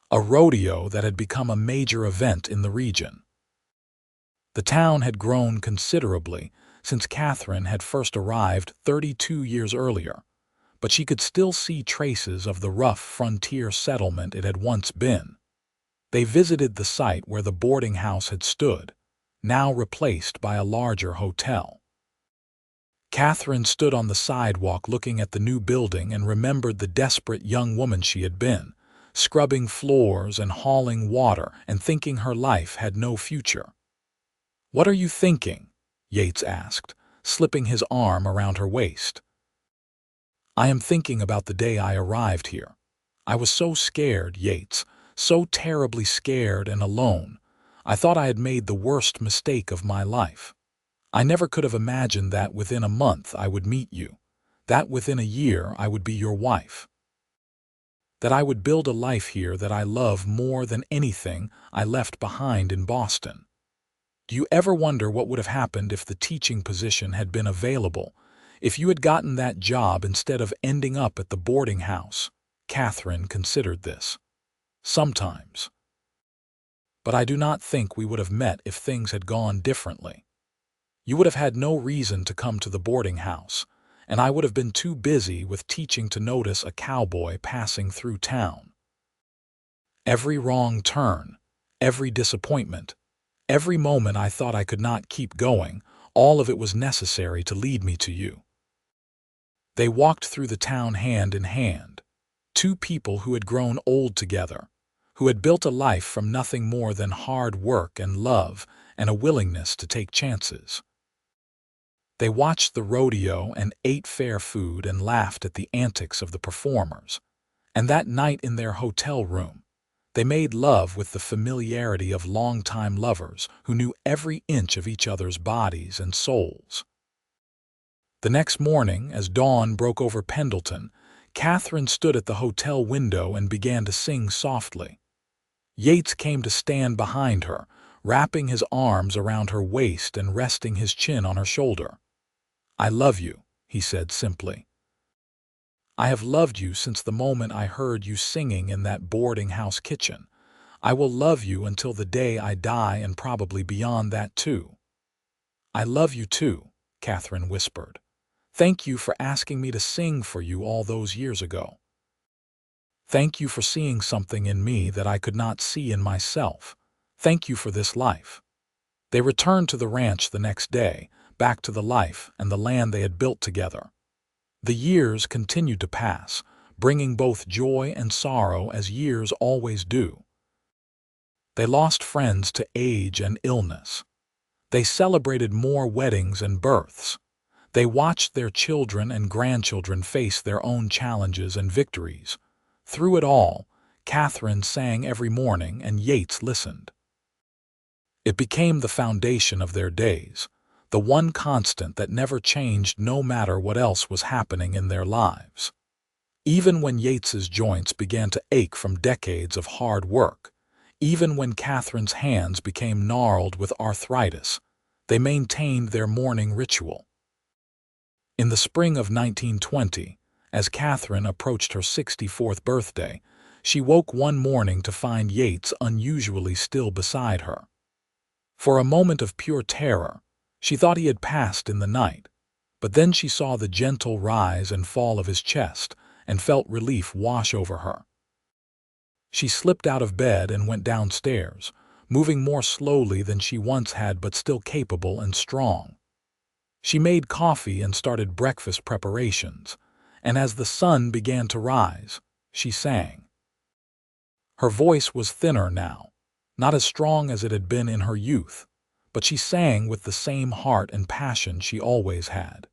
[SPEAKER 1] a rodeo that had become a major event in the region. The town had grown considerably since Katherine had first arrived 32 years earlier, but she could still see traces of the rough frontier settlement it had once been. They visited the site where the boarding house had stood, now replaced by a larger hotel. Katherine stood on the sidewalk looking at the new building and remembered the desperate young woman she had been, scrubbing floors and hauling water and thinking her life had no future. "What are you thinking?" Yates asked, slipping his arm around her waist. "I am thinking about the day I arrived here. I was so scared, Yates, so terribly scared and alone. I thought I had made the worst mistake of my life. I never could have imagined that within a month I would meet you, that within a year I would be your wife, that I would build a life here that I love more than anything I left behind in Boston. Do you ever wonder what would have happened if the teaching position had been available, if you had gotten that job instead of ending up at the boarding house?" Katherine considered this. "Sometimes. But I do not think we would have met if things had gone differently. You would have had no reason to come to the boarding house, and I would have been too busy with teaching to notice a cowboy passing through town. Every wrong turn, every disappointment, every moment I thought I could not keep going, all of it was necessary to lead me to you." They walked through the town hand in hand, two people who had grown old together, who had built a life from nothing more than hard work and love and a willingness to take chances. They watched the rodeo and ate fair food and laughed at the antics of the performers. And that night in their hotel room, they made love with the familiarity of longtime lovers who knew every inch of each other's bodies and souls. The next morning, as dawn broke over Pendleton, Katherine stood at the hotel window and began to sing softly. Yates came to stand behind her, wrapping his arms around her waist and resting his chin on her shoulder. "I love you," he said simply. "I have loved you since the moment I heard you singing in that boarding house kitchen. I will love you until the day I die and probably beyond that too." "I love you too," Katherine whispered. "Thank you for asking me to sing for you all those years ago. Thank you for seeing something in me that I could not see in myself. Thank you for this life." They returned to the ranch the next day, back to the life and the land they had built together. The years continued to pass, bringing both joy and sorrow as years always do. They lost friends to age and illness. They celebrated more weddings and births. They watched their children and grandchildren face their own challenges and victories. Through it all, Katherine sang every morning and Yates listened. It became the foundation of their days, the one constant that never changed no matter what else was happening in their lives. Even when Yates's joints began to ache from decades of hard work, even when Katherine's hands became gnarled with arthritis, they maintained their morning ritual. In the spring of 1920, as Katherine approached her 64th birthday, she woke one morning to find Yates unusually still beside her. For a moment of pure terror, she thought he had passed in the night, but then she saw the gentle rise and fall of his chest and felt relief wash over her. She slipped out of bed and went downstairs, moving more slowly than she once had but still capable and strong. She made coffee and started breakfast preparations, and as the sun began to rise, she sang. Her voice was thinner now, not as strong as it had been in her youth, but she sang with the same heart and passion she always had.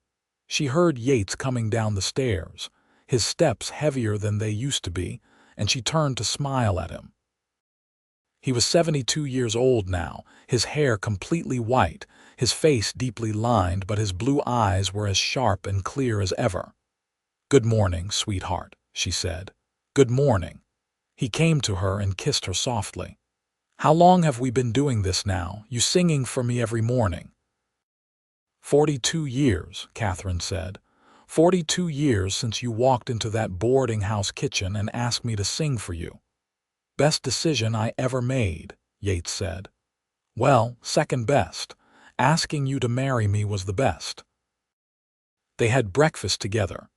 [SPEAKER 1] She heard Yates coming down the stairs, his steps heavier than they used to be, and she turned to smile at him. He was 72 years old now, his hair completely white, his face deeply lined, but his blue eyes were as sharp and clear as ever. "Good morning, sweetheart," she said. "Good morning." He came to her and kissed her softly. "How long have we been doing this now, you singing for me every morning?" 42 years, Katherine said. 42 years since you walked into that boarding house kitchen and asked me to sing for you. Best decision I ever made, Yates said. Well, second best. Asking you to marry me was the best. They had breakfast together.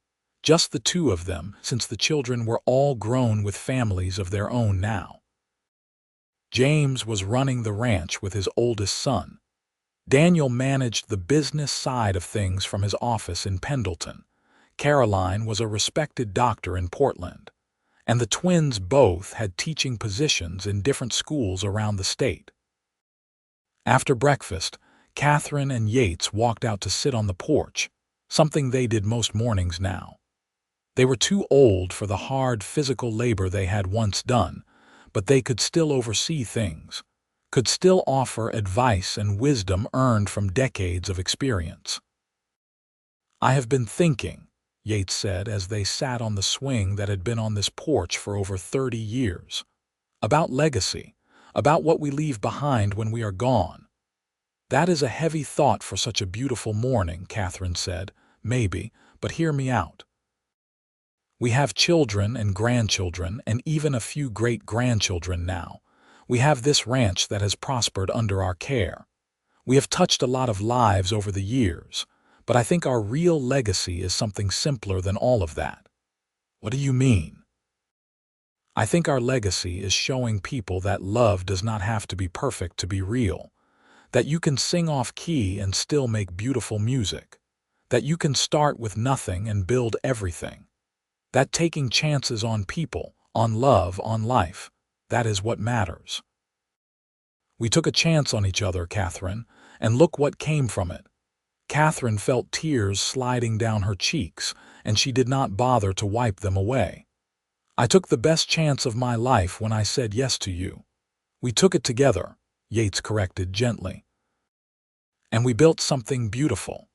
[SPEAKER 1] Just the two of them, since the children were all grown with families of their own now. James was running the ranch with his oldest son. Daniel managed the business side of things from his office in Pendleton. Caroline was a respected doctor in Portland. And the twins both had teaching positions in different schools around the state. After breakfast, Katherine and Yates walked out to sit on the porch, something they did most mornings now. They were too old for the hard physical labor they had once done, but they could still oversee things, could still offer advice and wisdom earned from decades of experience. "I have been thinking," Yates said as they sat on the swing that had been on this porch for over 30 years, "about legacy, about what we leave behind when we are gone." "That is a heavy thought for such a beautiful morning," Katherine said. "Maybe, but hear me out. We have children and grandchildren and even a few great-grandchildren now. We have this ranch that has prospered under our care. We have touched a lot of lives over the years, but I think our real legacy is something simpler than all of that." "What do you mean?" "I think our legacy is showing people that love does not have to be perfect to be real, that you can sing off key and still make beautiful music, that you can start with nothing and build everything, that taking chances on people, on love, on life, that is what matters. We took a chance on each other, Katherine, and look what came from it." Katherine felt tears sliding down her cheeks, and she did not bother to wipe them away. "I took the best chance of my life when I said yes to you. We took it together," Yates corrected gently. "And we built something beautiful."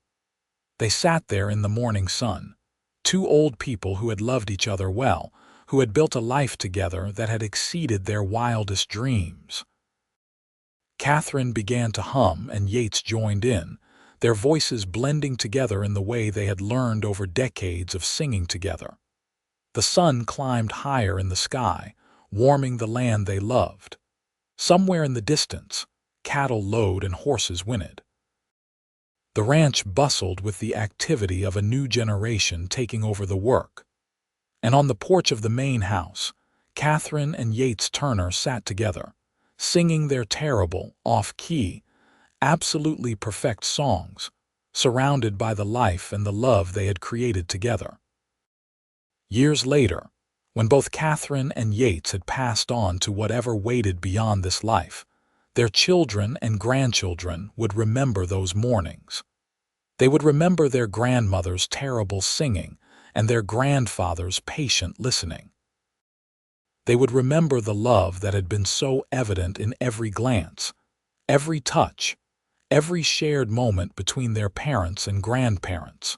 [SPEAKER 1] They sat there in the morning sun, two old people who had loved each other well, who had built a life together that had exceeded their wildest dreams. Katherine began to hum and Yates joined in, their voices blending together in the way they had learned over decades of singing together. The sun climbed higher in the sky, warming the land they loved. Somewhere in the distance, cattle lowed and horses whinnied. The ranch bustled with the activity of a new generation taking over the work. And on the porch of the main house, Katherine and Yates Turner sat together, singing their terrible, off-key, absolutely perfect songs, surrounded by the life and the love they had created together. Years later, when both Katherine and Yates had passed on to whatever waited beyond this life, their children and grandchildren would remember those mornings. They would remember their grandmother's terrible singing and their grandfather's patient listening. They would remember the love that had been so evident in every glance, every touch, every shared moment between their parents and grandparents.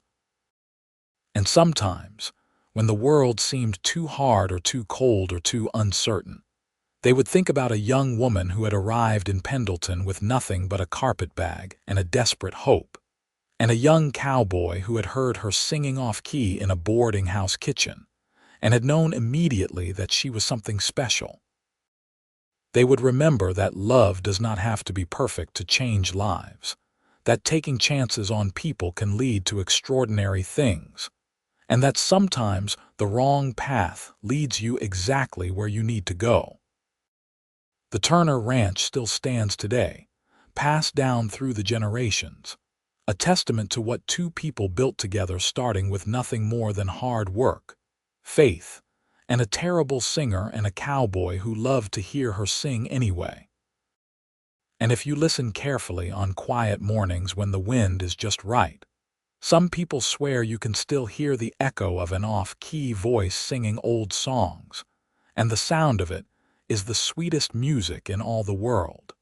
[SPEAKER 1] And sometimes, when the world seemed too hard or too cold or too uncertain, they would think about a young woman who had arrived in Pendleton with nothing but a carpetbag and a desperate hope, and a young cowboy who had heard her singing off-key in a boarding house kitchen, and had known immediately that she was something special. They would remember that love does not have to be perfect to change lives, that taking chances on people can lead to extraordinary things, and that sometimes the wrong path leads you exactly where you need to go. The Turner Ranch still stands today, passed down through the generations, a testament to what two people built together, starting with nothing more than hard work, faith, and a terrible singer and a cowboy who loved to hear her sing anyway. And if you listen carefully on quiet mornings when the wind is just right, some people swear you can still hear the echo of an off-key voice singing old songs, and the sound of it is the sweetest music in all the world.